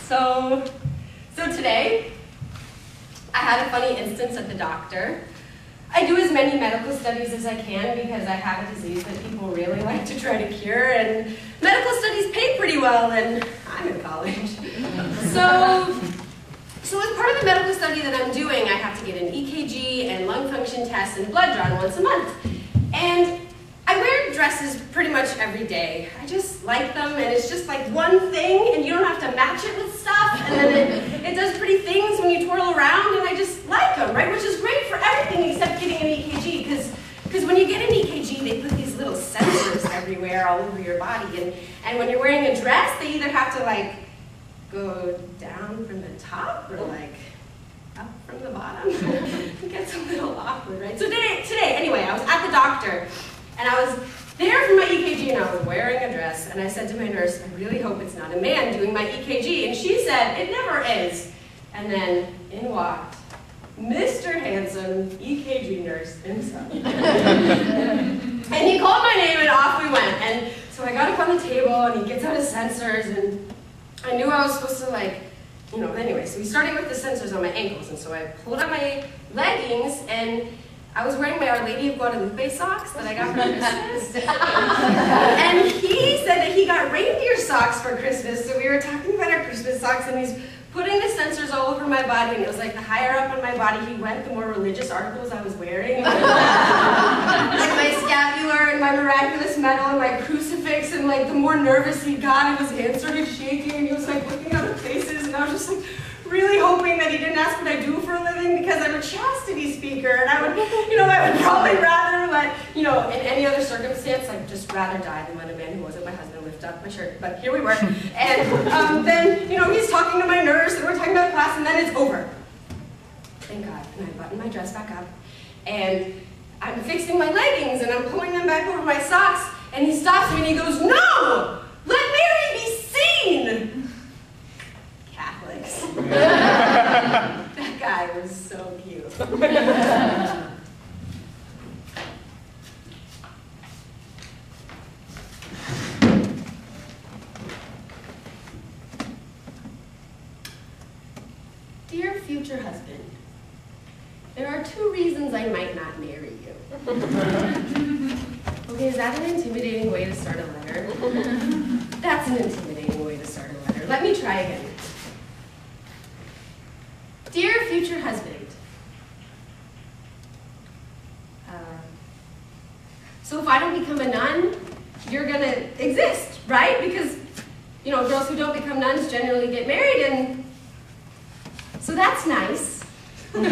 So today, I had a funny instance at the doctor. I do as many medical studies as I can because I have a disease that people really like to try to cure, and medical studies pay pretty well, and I'm in college. So as part of the medical study that I'm doing, I have to get an EKG and lung function tests and blood drawn once a month. And I wear dresses pretty much every day. I just like them, and it's just like one thing, and you don't have to match it with stuff, and then it does pretty things when you twirl around, and I just like them, right? Which is great for everything except getting an EKG, because when you get an EKG, they put these little sensors everywhere all over your body, and when you're wearing a dress, they either have to like go down from the top or like up from the bottom. It gets a little awkward, right? So today, anyway, I was at the doctor, and I was there for my EKG, and I was wearing a dress, and I said to my nurse, I really hope it's not a man doing my EKG, and she said, it never is. And then in walked Mr. Handsome EKG nurse himself. And he called my name, and off we went. And so I got up on the table, and he gets out his sensors, and I knew I was supposed to, like, you know, anyway, so we started with the sensors on my ankles, and so I pulled out my leggings, and I was wearing my Our Lady of Guadalupe socks that I got for Christmas. And he said that he got reindeer socks for Christmas, so we were talking about our Christmas socks, and he's putting the sensors all over my body, and it was like the higher up on my body he went, the more religious articles I was wearing. Like my scapular and my miraculous medal and my crucifix, and like the more nervous he got and his hands started shaking, and he was like looking at the faces, and I was just like really hoping that he didn't ask what I do for a living, because I'm a chastity speaker, and I would, I would probably rather let, in any other circumstance, I'd just rather die than let a man who wasn't my husband lift up my shirt, but here we were. And then, he's talking to my nurse, and we're talking about class, and then it's over. Thank God. And I button my dress back up, and I'm fixing my leggings, and I'm pulling them back over my socks, and he stops me, and he goes, "No! Let Mary be seen!" Catholics. That guy was so cute. Dear future husband, there are 2 reasons I might not marry you. Okay, is that an intimidating way to start a letter? That's an intimidating way to start a letter. Let me try again. Dear future husband, so if I don't become a nun, you're gonna exist, right? Because, girls who don't become nuns generally get married, and so that's nice. I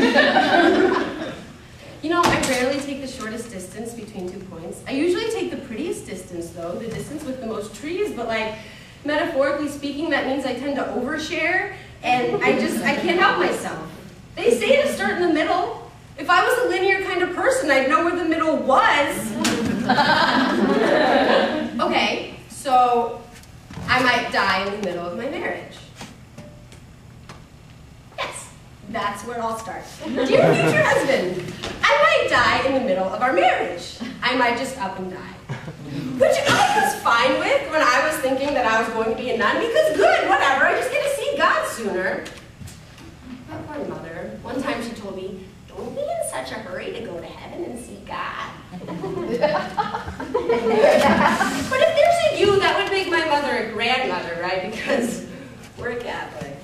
rarely take the shortest distance between 2 points. I usually take the prettiest distance, though, the distance with the most trees, but like, metaphorically speaking, that means I tend to overshare, and I can't help myself. They say to start in the middle. If I was a linear kind of person, I'd know where the middle was. Okay, so I might die in the middle of my marriage. Yes, that's where I'll start. Dear future husband, I might die in the middle of our marriage. I might just up and die. Which I was fine with when I was thinking that I was going to be a nun, because good, whatever, I just get to see God sooner. But poor mother, one time she told me, don't be in such a hurry to go to heaven and see God. But if there's a you, that would make my mother a grandmother, right? Because we're Catholic.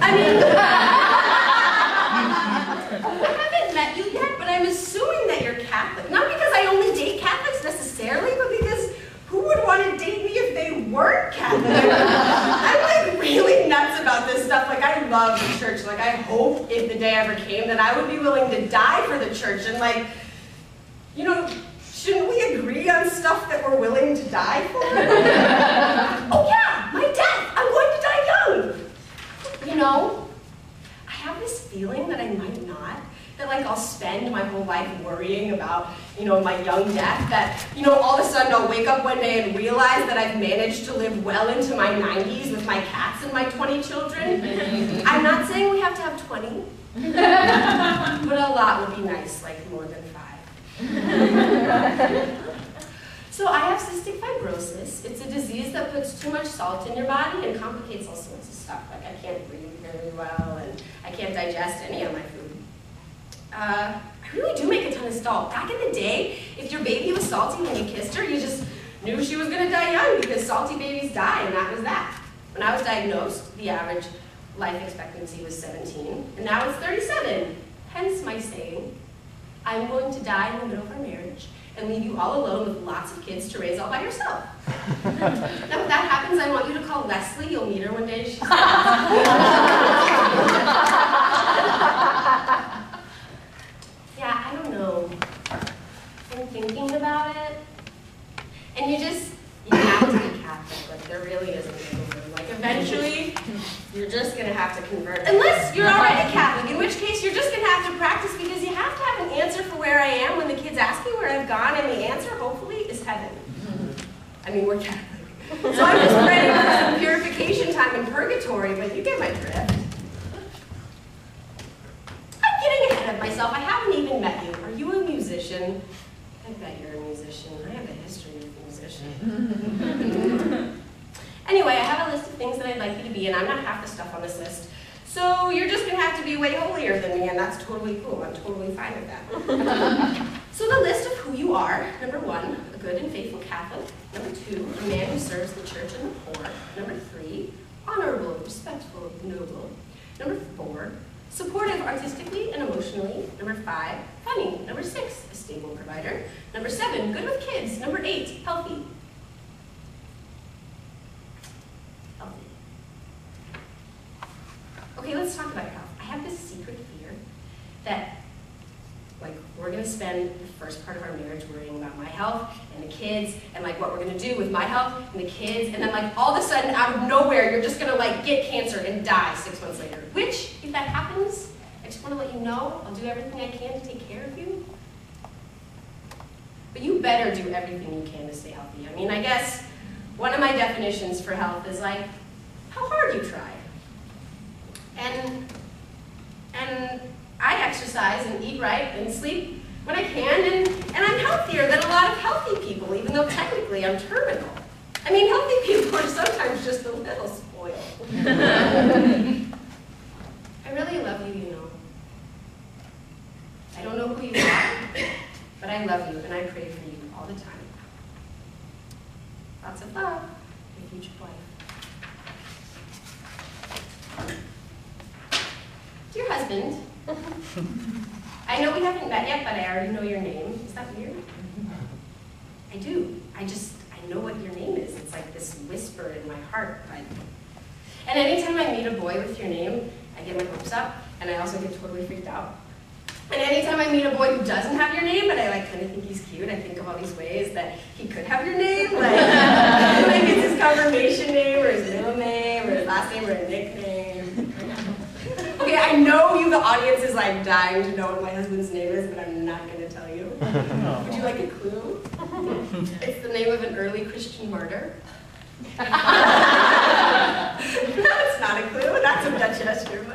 I mean, I haven't met you yet, but I'm assuming that you're Catholic. Not because I only date Catholics necessarily, but because who would want to date me if they weren't Catholic? I'm like really nuts about this stuff. Like, I love the church. Like, I hope if the day ever came that I would be willing to die for the church. And like, shouldn't we agree on stuff that we're willing to die for? Oh yeah, my death. I'm going to die young. I have this feeling that I might not. That like I'll spend my whole life worrying about, my young death, that, all of a sudden I'll wake up one day and realize that I've managed to live well into my 90s with my cats and my 20 children. I'm not saying we have to have 20, but a lot would be nice, like more than 5. So I have cystic fibrosis. It's a disease that puts too much salt in your body and complicates all sorts of stuff. Like I can't breathe very well and I can't digest any of my food. I really do make a ton of salt. Back in the day, if your baby was salty when you kissed her, you just knew she was gonna die young because salty babies die, and that was that. When I was diagnosed, the average life expectancy was 17, and now it's 37. Hence my saying, I'm going to die in the middle of our marriage and leave you all alone with lots of kids to raise all by yourself. Now, if that happens, I want you to call Leslie. You'll meet her one day. She's yeah, I don't know. I'm thinking about it. And you have to be Catholic. Like, there really isn't a way. Like, eventually, you're just going to have to convert. Unless you're already Catholic, in which case you're just going to have to practice because you have to have an answer for where I am when the kids ask me where I've gone, and the answer, hopefully, is heaven. I mean, we're Catholic. So I'm just ready for some purification time in purgatory, but you get my drift. I'm getting ahead of myself. I haven't even met you. Are you a musician? I bet you're a musician. I have a history of a musician. Anyway, I have a list of things that I'd like you to be, and I'm not half the stuff on this list. So you're just going to have to be way holier than me, and that's totally cool. I'm totally fine with that. So the list of who you are: number 1, a good and faithful Catholic. Number 2, a man who serves the church and the poor. Number 3, honorable, respectful, noble. Number 4, supportive artistically and emotionally. Number 5, funny. Number 6, a stable provider. Number 7, good with kids. Number 8, healthy. Okay, let's talk about health. I have this secret fear that, like, we're going to spend the first part of our marriage worrying about my health and the kids and, like, what we're going to do with my health and the kids, and then, like, all of a sudden, out of nowhere, you're just going to, like, get cancer and die 6 months later. Which, if that happens, I just want to let you know I'll do everything I can to take care of you. But you better do everything you can to stay healthy. I mean, I guess one of my definitions for health is, like, how hard you try. And I exercise and eat right and sleep when I can, and I'm healthier than a lot of healthy people, even though technically I'm terminal. I mean, healthy people are sometimes just a little spoiled. I really love you, you know. I don't know who you are, but I love you, and I pray for you all the time. Lots of love, your future wife. Dear husband, I know we haven't met yet, but I already know your name. Is that weird? I do. I know what your name is. It's like this whisper in my heart. And anytime I meet a boy with your name, I get my hopes up, and I also get totally freaked out. And anytime I meet a boy who doesn't have your name, but I like kind of think he's cute, I think of all these ways that he could have your name, like it's his confirmation name, or his middle name, or his last name, or a nickname. Okay, I know you, the audience, is like dying to know what my husband's name is, but I'm not going to tell you. Would you like a clue? It's the name of an early Christian martyr. No, it's not a clue. That's a Dutch gesture.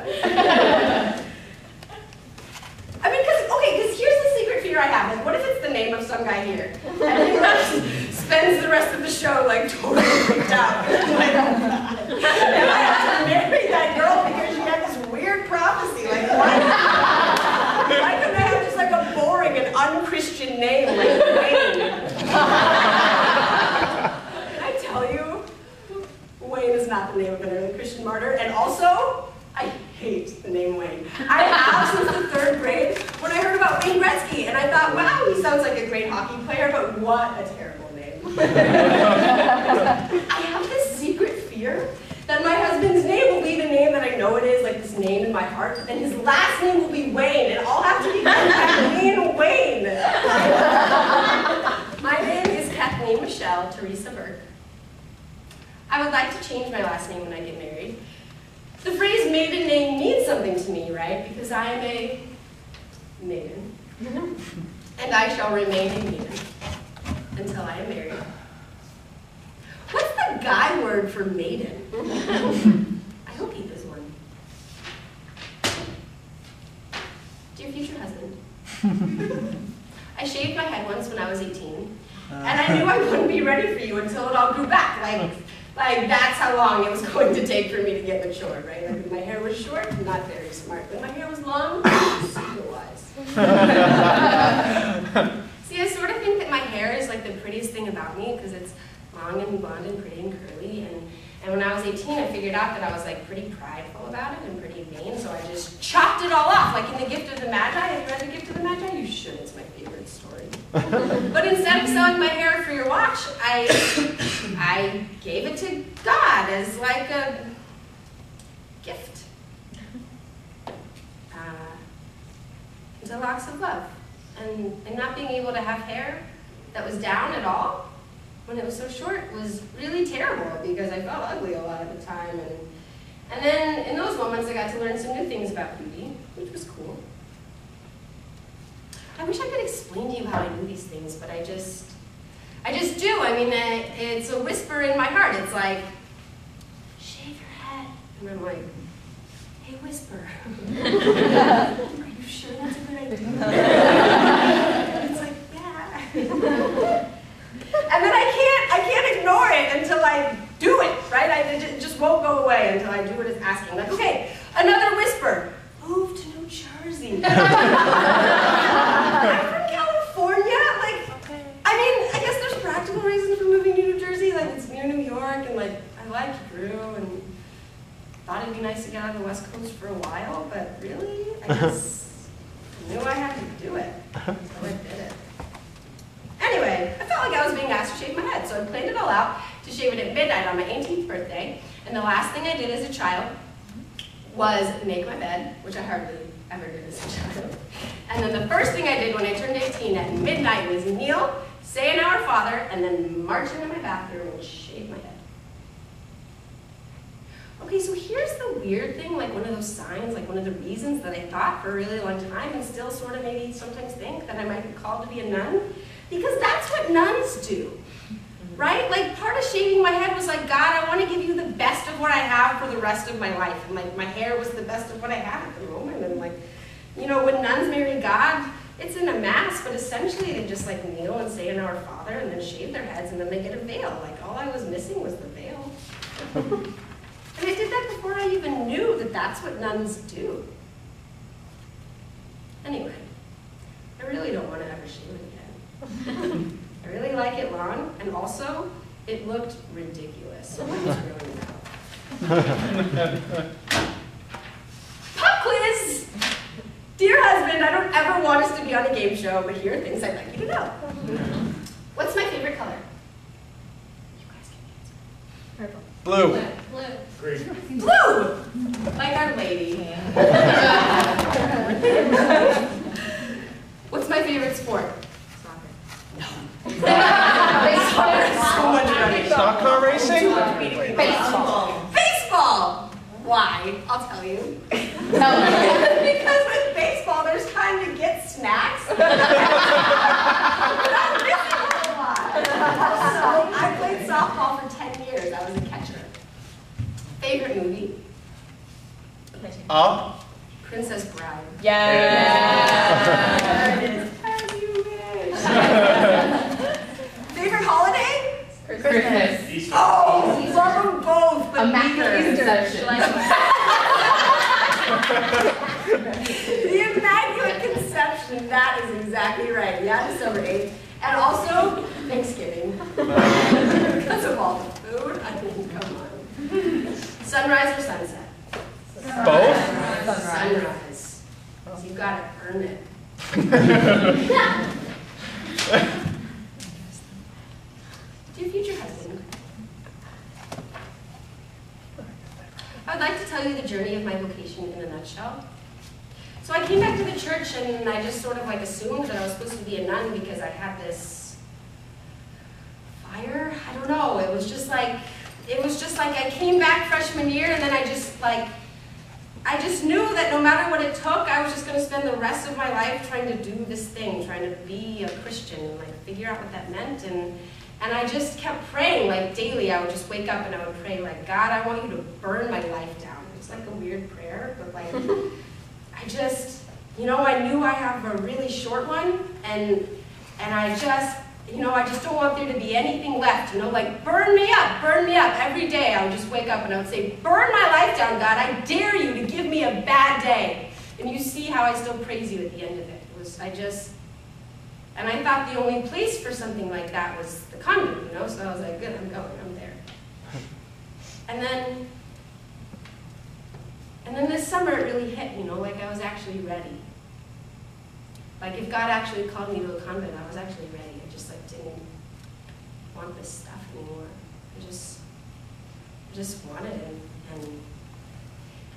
I mean, because here's the secret fear I have. Like, what if it's the name of some guy here? And he like, spends the rest of the show like totally freaked out. Like, and I have to marry that girl because she had this weird prophecy. Like, why couldn't I have just like a boring and unchristian name like Wayne? Can I tell you, Wayne is not the name of an early Christian martyr, and also, I hate the name Wayne. I have since the 3rd grade when I heard about Wayne Gretzky, and I thought, wow, he sounds like a great hockey player, but what a terrible name. I have this secret fear that my husband's name will be the name that I know it is, like this name in my heart, and his last name will be Wayne, and I'll have to be Kathleen Wayne. My name is Kathleen Michelle Teresa Burke. I would like to change my last name when I get married. The phrase maiden name means something to me, right? Because I am a maiden. And I shall remain a maiden until I am married. What's the guy word for maiden? I hope he is one. Dear future husband, I shaved my head once when I was 18, And I knew I wouldn't be ready for you until it all grew back. Like that's how long it was going to take for me to get mature, right? Like when my hair was short, not very smart. When my hair was long, super wise. See, I sort of think that my hair is like the prettiest thing about me because it's long and blonde and pretty and curly. And when I was 18, I figured out that I was like pretty prideful about it and pretty vain, so I just chopped it all off, like in The Gift of the Magi. Have you read The Gift of the Magi? You should, it's my favorite story. But instead of selling my hair for your watch, I gave it to God as like a gift. Into locks of love. And not being able to have hair that was down at all when it was so short was really terrible because I felt ugly a lot of the time. And then in those moments I got to learn some new things about beauty, which was cool. I wish I could explain to you how I knew these things, but I just do. I mean, it's a whisper in my heart. It's like, shave your head. And I'm like, hey, whisper. Are you sure that's a good idea? And it's like, yeah. And then I can't ignore it until I do it, right? It just won't go away until I do what it's asking. Like, okay, another whisper. Move to New Jersey. I'm from California. Like, I mean, I guess there's practical reasons for moving to New Jersey. Like, it's near New York, and like, I like Drew, and thought it'd be nice to get out of the West Coast for a while, but really, I just knew I had to do it. So I did it. Anyway, I felt like I was being asked to shave my head, so I planned it all out to shave it at midnight on my 18th birthday. And the last thing I did as a child was make my bed, which I hardly ever did as a child. And then the first thing I did when I turned 18 at midnight was kneel, say an Our Father, and then march into my bathroom and shave my head. Okay, so here's the weird thing, like one of those signs, like one of the reasons that I thought for a really long time and still sort of maybe sometimes think that I might be called to be a nun. Because that's what nuns do, right? Like part of shaving my head was like, God, I want to give you the best of what I have for the rest of my life. And like my hair was the best of what I had at the moment. And like, you know, when nuns marry God, it's in a mass, but essentially they just like kneel and say an Our Father and then shave their heads and then they get a veil. Like all I was missing was the veil. And I did that before I even knew that that's what nuns do. Anyway, I really don't want to ever shave it again. I really like it long, and also, it looked ridiculous, so I was really proud. Pop quiz! Dear husband, I don't ever want us to be on a game show, but here are things I'd like you to know. What's my favorite color? You guys can answer. Purple. Blue. Blue. Green. Blue! Like our lady. What's my favorite sport? Soccer racing? Baseball. Baseball! Why? I'll tell you. Because with baseball, there's time to get snacks. But I'm missing a whole lot. Also, I played softball for 10 years. I was a catcher. Favorite movie? Up. Princess Bride. Yeah. There it is. As you wish. Favorite holiday? Christmas. Easter. Oh, love them both, but Immaculate Conception. The Immaculate Conception, that is exactly right. Yeah, December 8th. And also, Thanksgiving. Because of all the food, I mean, come on. Sunrise or sunset? Both? Sunrise. So you gotta earn it. Dear future husband, I would like to tell you the journey of my vocation in a nutshell. So I came back to the church and I just sort of like assumed that I was supposed to be a nun because I had this fire. I don't know. It was just like I came back freshman year and then I just knew that no matter what it took, I was just going to spend the rest of my life trying to do this thing, trying to be a Christian and like figure out what that meant. And I just kept praying, like daily. I would just wake up and I would pray, like, God, I want you to burn my life down. It's like a weird prayer, but like, I just, you know, I knew I have a really short one, and I just I just don't want there to be anything left, like burn me up every day. I would just wake up and I would say, burn my life down, God. I dare you to give me a bad day. And you see how I still praise you at the end of it. And I thought the only place for something like that was the convent, so I was like, good, I'm there. And then this summer it really hit, like I was actually ready. Like if God actually called me to a convent, I was actually ready. I just didn't want this stuff anymore. I just wanted it.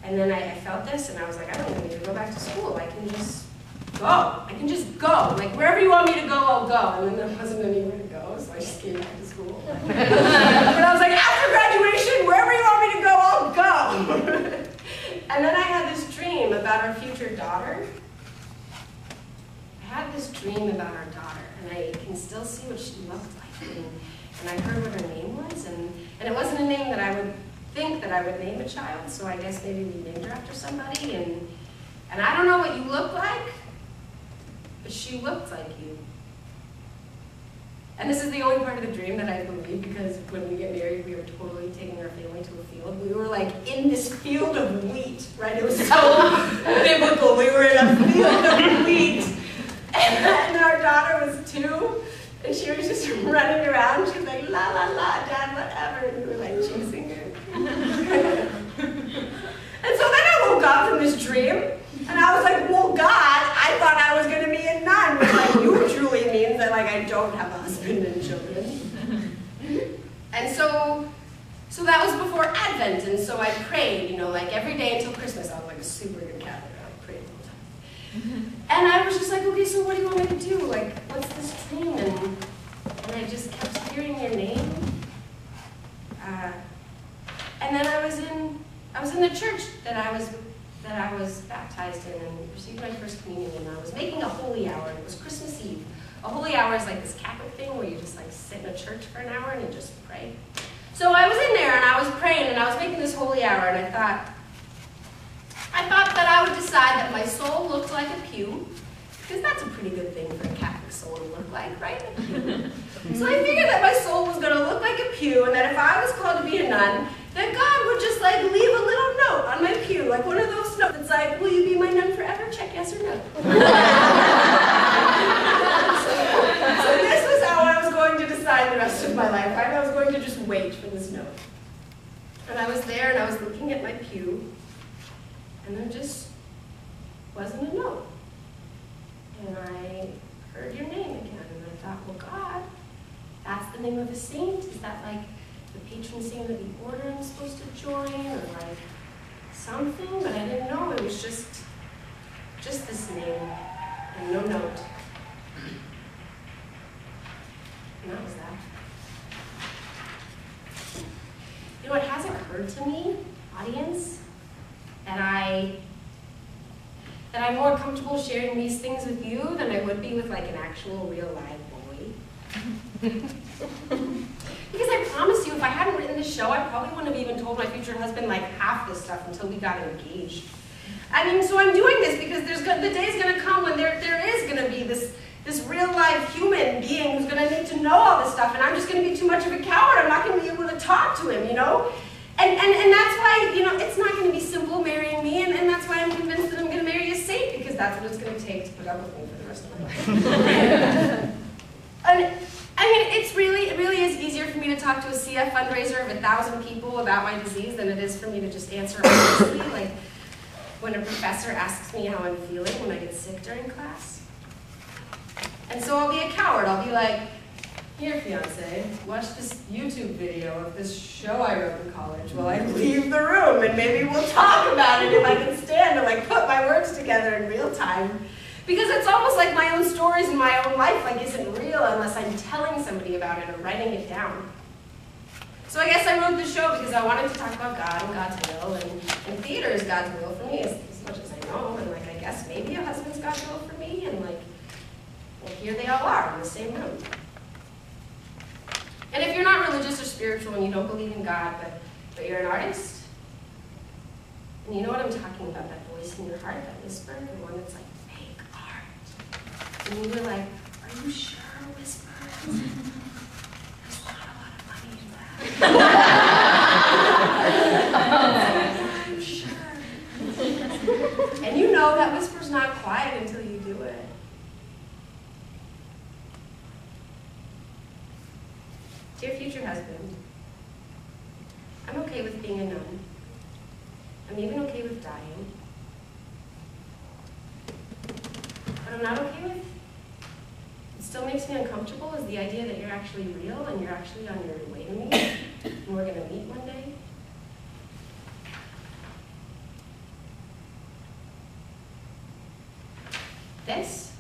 And then I felt this and I was like, I don't even need to go back to school. I can just go. I can just go. Like wherever you want me to go, I'll go. And then there wasn't anywhere to go, so I just came back to school. But I was like, after graduation, wherever you want me to go, I'll go. And then I had this dream about our future daughter. I had this dream about our daughter, and I can still see what she looked like. And I heard what her name was, and it wasn't a name that I would think that I would name a child, so I guess maybe we named her after somebody. And I don't know what you look like, but she looked like you. And this is the only part of the dream that I believe, because when we get married, we were totally taking our family to a field. We were like in this field of wheat, right? It was so biblical. We were in a field of wheat. And our daughter was 2, and she was just running around. She was like, la, la, la, Dad, whatever. And we were like chasing her. And so then I woke up from this dream, and I was like, well, God, I thought I was going to be a nun, which usually means that I don't have a husband and children. And so that was before Advent, and so I prayed, every day until Christmas. I was like a super good Catholic. I prayed all the time. And I was just like, okay, so what do you want me to do? What's this dream? And I just kept hearing your name. And then I was in the church that I was baptized in and received my first communion, and I was making a holy hour, and it was Christmas Eve. A holy hour is like this Catholic thing where you just sit in a church for an hour and you just pray. So I was in there and I was praying and I was making this holy hour, and I thought that I would decide that my soul looked like a pew, because that's a pretty good thing for a Catholic soul to look like, right? A pew. So I figured that my soul was going to look like a pew, and that if I was called to be a nun, that God would just leave a little note on my pew, like one of those notes that's like, will you be my nun forever? Check yes or no. So this was how I was going to decide the rest of my life. I was going to just wait for this note. And I was there and I was looking at my pew, and there just wasn't a note. And I heard your name again, and I thought, well, God, that's the name of a saint? Is that the patron saint of the order I'm supposed to join, or something? But I didn't know. It was just this name and no note. And that was that. It has occurred to me, audience, that I'm more comfortable sharing these things with you than I would be with an actual real live boy. Because I promise you, if I hadn't written this show, I probably wouldn't have even told my future husband half this stuff until we got engaged. So I'm doing this because the day's going to come when there is going to be this real live human being who's going to need to know all this stuff, and I'm just going to be too much of a coward. I'm not going to be able to talk to him, And that's why, it's not going to be simple marrying me, and that's why I'm convinced that I'm going to marry a saint, because that's what it's going to take to put up with me for the rest of my life. It really is easier for me to talk to a CF fundraiser of 1,000 people about my disease than it is for me to just answer honestly, when a professor asks me how I'm feeling when I get sick during class. And so I'll be a coward. I'll be like, here, fiance, watch this YouTube video of this show I wrote in college while I leave the room, and maybe we'll talk about it if I can stand to put my words together in real time. Because it's almost like my own stories in my own life isn't real unless I'm telling somebody about it or writing it down. So I guess I wrote the show because I wanted to talk about God and God's will, and theater is God's will for me as much as I know, and I guess maybe a husband's God's will for me, and well, here they all are in the same room. And if you're not religious or spiritual and you don't believe in God, but you're an artist, and you know what I'm talking about, that voice in your heart, that whisper, the one that's fake art. And you were like, are you sure, whisper? There's not a lot of money in that. I'm sure. And you know that whisper's not quiet until you do it. Dear future husband, I'm okay with being a nun. I'm even okay with dying. What I'm not okay with, it still makes me uncomfortable, is the idea that you're actually real and you're actually on your way to me and we're going to meet one day. This,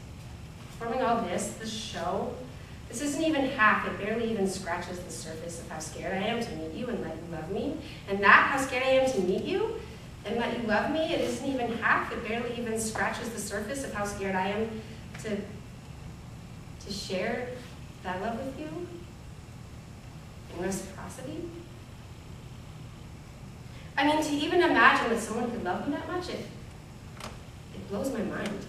forming all this show, this isn't even half, it barely even scratches the surface of how scared I am to meet you and let you love me. And that, how scared I am to meet you and let you love me, it isn't even half, it barely even scratches the surface of how scared I am to share that love with you in reciprocity. I mean, to even imagine that someone could love me that much, it blows my mind.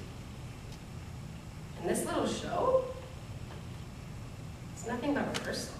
And this little show, it's nothing but rehearsal.